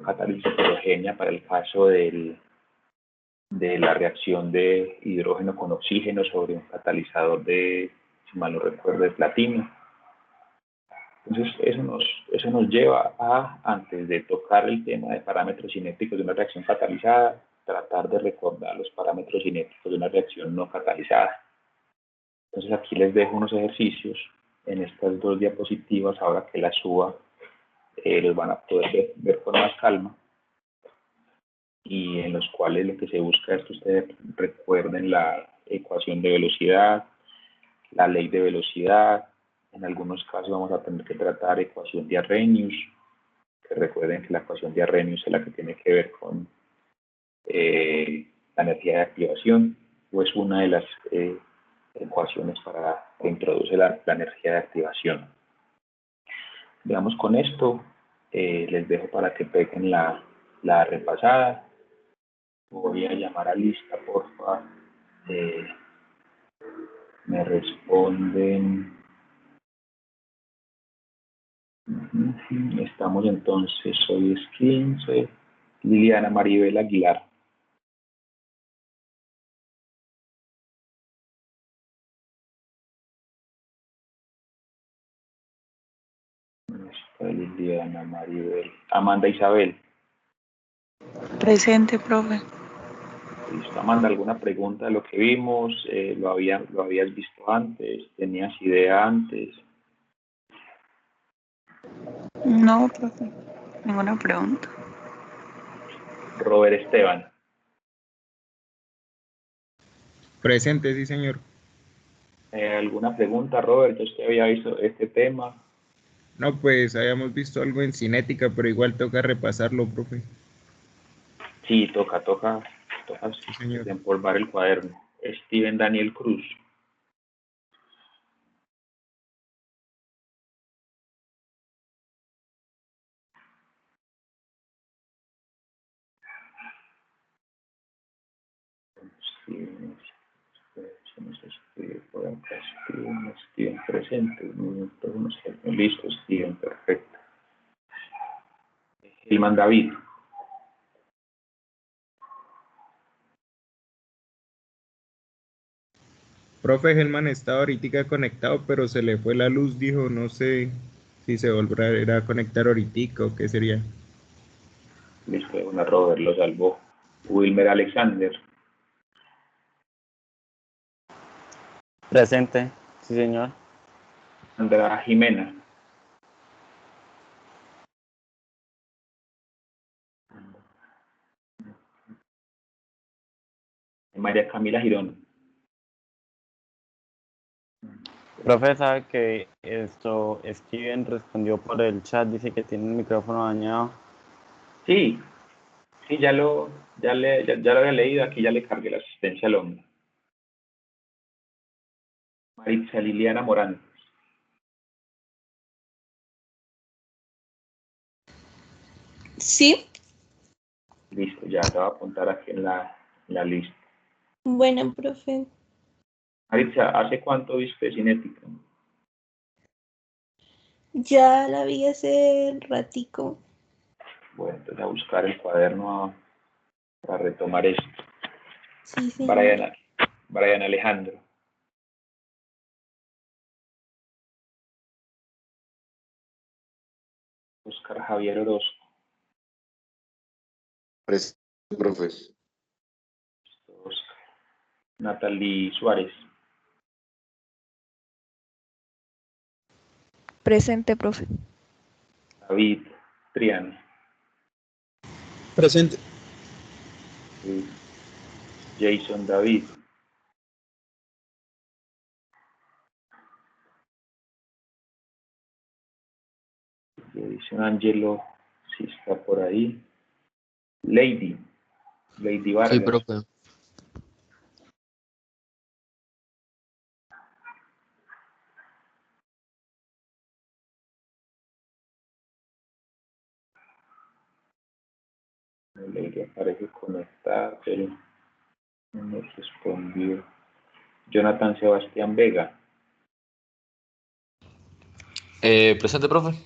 catálisis heterogénea para el caso de la reacción de hidrógeno con oxígeno sobre un catalizador de, si mal no recuerdo, de platino. Entonces, eso nos lleva a, antes de tocar el tema de parámetros cinéticos de una reacción catalizada, tratar de recordar los parámetros cinéticos de una reacción no catalizada. Entonces, aquí les dejo unos ejercicios en estas dos diapositivas, ahora que las suba, los van a poder ver con más calma, y en los cuales lo que se busca es que ustedes recuerden la ecuación de velocidad, la ley de velocidad. En algunos casos vamos a tener que tratar ecuación de Arrhenius, que recuerden que la ecuación de Arrhenius es la que tiene que ver con la energía de activación, o es una de las ecuaciones que introduce la energía de activación. Veamos con esto, les dejo para que peguen la repasada. Voy a llamar a lista, porfa. Me responden. Estamos entonces, hoy es 15. Liliana Maribel Aguilar. Está Liliana Maribel. Amanda Isabel. Presente, profe. Listo, Amanda, ¿alguna pregunta de lo que vimos? ¿Lo habías visto antes? ¿Tenías idea antes? No, profe. Ninguna pregunta. Robert Esteban. Presente, sí, señor. ¿Alguna pregunta, Robert? Yo usted había visto este tema. No, pues habíamos visto algo en cinética, pero igual toca repasarlo, profe. Sí, toca Sí, señor. desempolvar el cuaderno. Steven Daniel Cruz. Steven presente. Listo, Steven, perfecto. Ilman David. Profe, Helman estaba ahorita conectado, pero se le fue la luz, dijo, no sé si se volverá a conectar ahorita o qué sería. Listo, una Robert lo salvó. Wilmer Alexander. Presente, sí señor. Sandra Jimena. María Camila Girón. Profe, sabe que Steven respondió por el chat, dice que tiene el micrófono dañado. Sí, ya lo había leído, aquí ya le cargué la asistencia al hombre. Maritza Liliana Morán. Sí, Listo, ya te voy a apuntar aquí en la lista. bueno, profe. Maritza, ¿hace cuánto viste cinética? Ya la vi hace ratico. Bueno, entonces a buscar el cuaderno para retomar esto. Sí, señor. Brian Alejandro. Oscar Javier Orozco. Presente, profe. Oscar. Natalie Suárez. Presente, profe. David Triano. Presente. Jason David. Jason Angelo, si está por ahí. Lady Vargas. Sí, profe. Lady aparece conectada, pero no nos respondió. Jonathan Sebastián Vega. Presente, profe.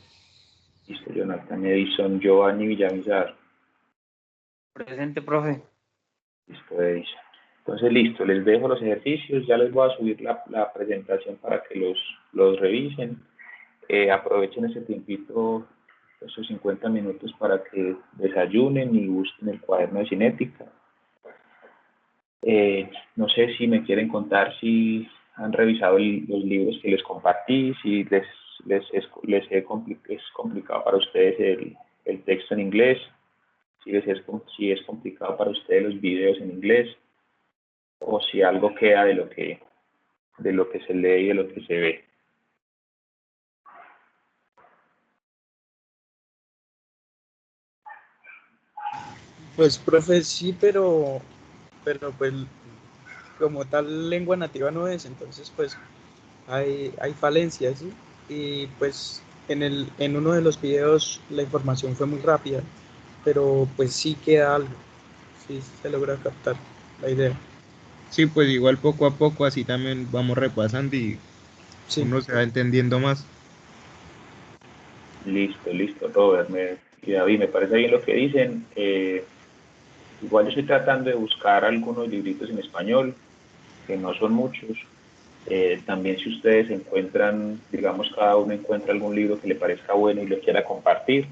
Listo, Jonathan. Edison Giovanni Villamizar. Presente, profe. Listo, Edison. Entonces, listo, les dejo los ejercicios, ya les voy a subir la presentación para que los revisen. Aprovechen ese tiempito, esos 50 minutos para que desayunen y busquen el cuaderno de cinética. No sé si me quieren contar si han revisado los libros que les compartí, si es complicado para ustedes el texto en inglés, si es complicado para ustedes los videos en inglés, o si algo queda de lo que se lee y de lo que se ve. Pues, profe, sí, pero pues como tal lengua nativa no es, entonces pues hay falencias, ¿sí? Y pues en uno de los videos la información fue muy rápida, pero pues sí queda algo, sí se logra captar la idea. Sí, pues igual poco a poco así también vamos repasando y Sí, uno se va entendiendo más. Listo, Robert y David, me parece bien lo que dicen. Igual yo estoy tratando de buscar algunos libritos en español, que no son muchos. También si ustedes encuentran, digamos, cada uno encuentra algún libro que le parezca bueno y lo quiera compartir,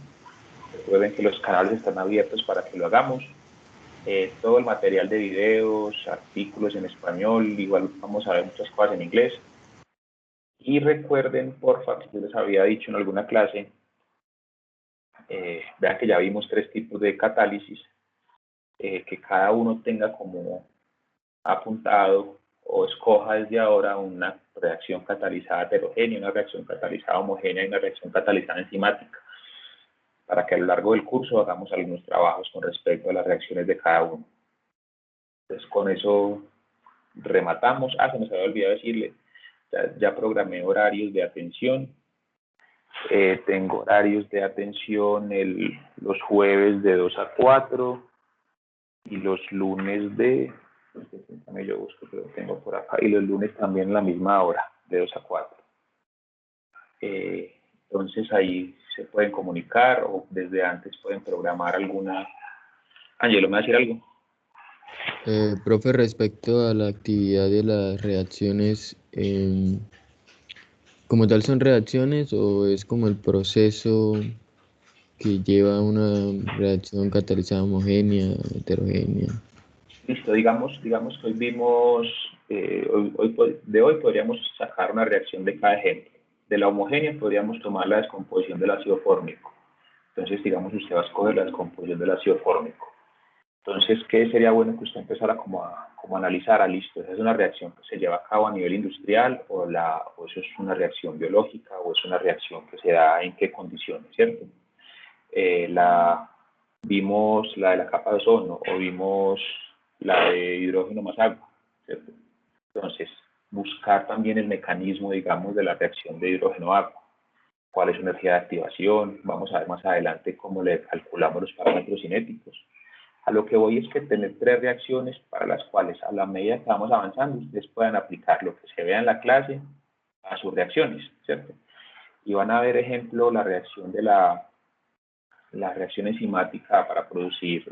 recuerden que los canales están abiertos para que lo hagamos. Todo el material de videos, artículos en español, igual vamos a ver muchas cosas en inglés. Y recuerden, porfa, que yo les había dicho en alguna clase, vean que ya vimos 3 tipos de catálisis, que cada uno tenga como apuntado o escoja desde ahora una reacción catalizada heterogénea, una reacción catalizada homogénea y una reacción catalizada enzimática, para que a lo largo del curso hagamos algunos trabajos con respecto a las reacciones de cada uno. Entonces con eso rematamos. Se nos había olvidado decirle, ya programé horarios de atención. Tengo horarios de atención los jueves de 2 a 4 y los lunes yo busco que lo tengo por acá, y los lunes también a la misma hora, de 2 a 4. Entonces ahí se pueden comunicar o desde antes pueden programar alguna. Ángelo, ¿me va a decir algo? Profe, respecto a la actividad de las reacciones, ¿como tal son reacciones o es como el proceso que lleva a una reacción catalizada homogénea, heterogénea? Listo, digamos que hoy vimos, de hoy podríamos sacar una reacción de cada ejemplo. De la homogénea podríamos tomar la descomposición del ácido fórmico. Entonces, digamos, usted va a escoger la descomposición del ácido fórmico. Entonces, ¿qué sería bueno que usted empezara como a analizar? Listo, ¿esa es una reacción que se lleva a cabo a nivel industrial o eso es una reacción biológica o es una reacción que se da en qué condiciones, ¿cierto? Vimos la de la capa de ozono o vimos la de hidrógeno más agua, ¿cierto? Entonces, buscar también el mecanismo, digamos, de la reacción de hidrógeno-agua. ¿Cuál es su energía de activación? Vamos a ver más adelante cómo le calculamos los parámetros cinéticos. A lo que voy es que tener 3 reacciones para las cuales a la medida que vamos avanzando ustedes puedan aplicar lo que se vea en la clase a sus reacciones, ¿cierto? Y van a ver, ejemplo, la reacción de la reacción enzimática para producir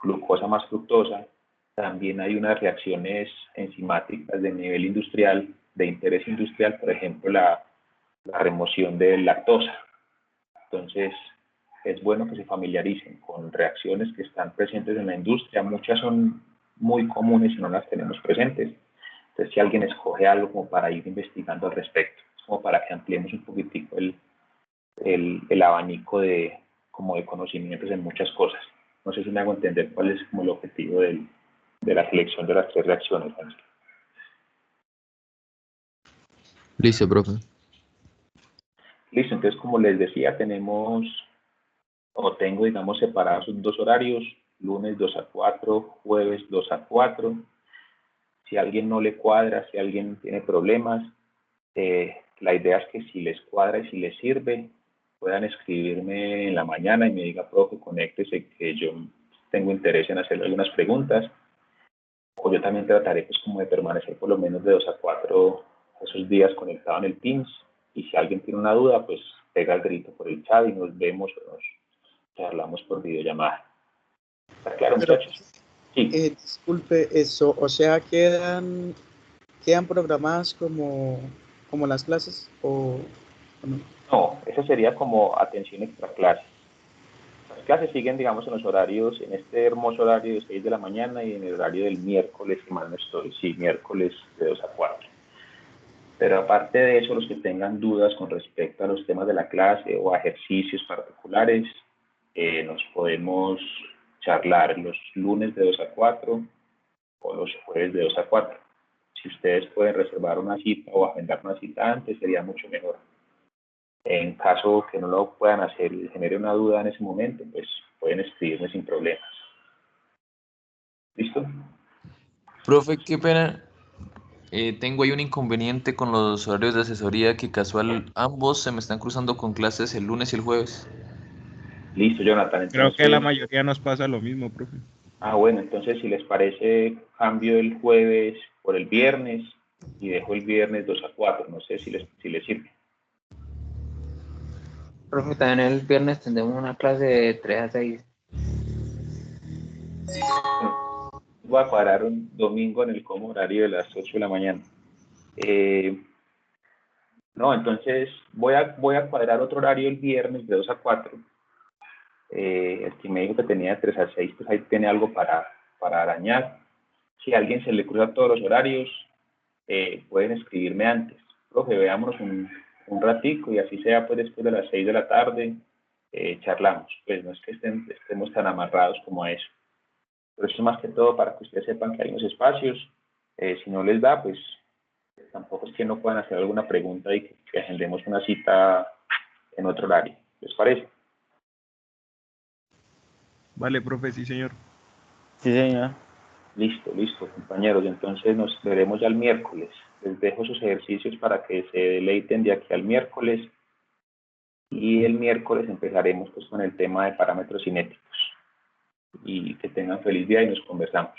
glucosa más fructosa. También hay unas reacciones enzimáticas de nivel industrial, de interés industrial, por ejemplo, la remoción de lactosa, Entonces, es bueno que se familiaricen con reacciones que están presentes en la industria. Muchas son muy comunes y no las tenemos presentes. Entonces, si alguien escoge algo como para ir investigando al respecto, como para que ampliemos un poquitico el abanico de conocimientos en muchas cosas. No sé si me hago entender cuál es como el objetivo de la selección de las 3 reacciones. Listo, profe. Listo, entonces como les decía, tengo, digamos, separados 2 horarios, lunes 2 a 4, jueves 2 a 4. Si a alguien no le cuadra, si alguien tiene problemas, la idea es que si les cuadra y si les sirve, puedan escribirme en la mañana y me diga, profe, conéctese, que yo tengo interés en hacerle algunas preguntas. O yo también trataré pues como de permanecer por lo menos de 2 a 4 esos días conectado en el Teams. Y si alguien tiene una duda, pues pega el grito por el chat y nos vemos o nos charlamos por videollamada. ¿Está claro, Pero, muchachos? Sí. Disculpe eso, o sea, quedan programadas como las clases o no. No, eso sería como atención extra clases. Las clases siguen, digamos, en los horarios, en este hermoso horario de 6 de la mañana y en el horario del miércoles, si mal no estoy, sí, miércoles de 2 a 4. Pero aparte de eso, los que tengan dudas con respecto a los temas de la clase o a ejercicios particulares, nos podemos charlar los lunes de 2 a 4 o los jueves de 2 a 4. Si ustedes pueden reservar una cita o agendar una cita antes, sería mucho mejor. En caso que no lo puedan hacer y genere una duda en ese momento, pues pueden escribirme sin problemas. ¿Listo? Profe, qué pena. Tengo ahí un inconveniente con los horarios de asesoría que casual ambos se me están cruzando con clases el lunes y el jueves. Listo, Jonathan. Creo Entonces, que a la mayoría nos pasa lo mismo, profe. bueno, entonces si les parece, cambio el jueves por el viernes y dejo el viernes 2 a 4. No sé si les sirve. Profe, también el viernes tendremos una clase de 3 a 6. Voy a cuadrar un domingo en el como horario de las 8 de la mañana. No, entonces voy a cuadrar otro horario el viernes de 2 a 4. El que me dijo que tenía de 3 a 6, pues ahí tiene algo para arañar. Si a alguien se le cruza todos los horarios, pueden escribirme antes. Profe, veámonos un ratico y así sea, pues después de las 6 de la tarde, charlamos. Pues no es que estemos tan amarrados como a eso. Pero eso es más que todo para que ustedes sepan que hay unos espacios. Si no les da, pues tampoco es que no puedan hacer alguna pregunta y que agendemos una cita en otro horario. ¿Les parece? Vale, profe, sí, señor. Sí, señor. Listo, compañeros. Entonces nos veremos ya el miércoles. Les dejo sus ejercicios para que se deleiten de aquí al miércoles. Y el miércoles empezaremos pues con el tema de parámetros cinéticos. Y que tengan feliz día y nos conversamos.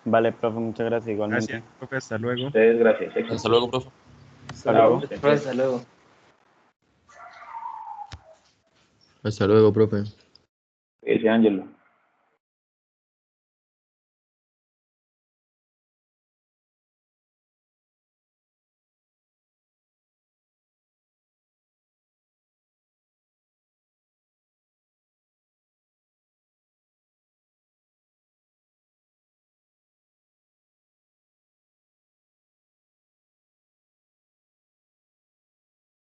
Vale, profe, muchas gracias igualmente. Gracias, profe, hasta luego. Ustedes, gracias. Éxitos. Hasta luego, profe. Hasta luego. Profe, hasta luego. Hasta luego, profe. Ese Ángelo.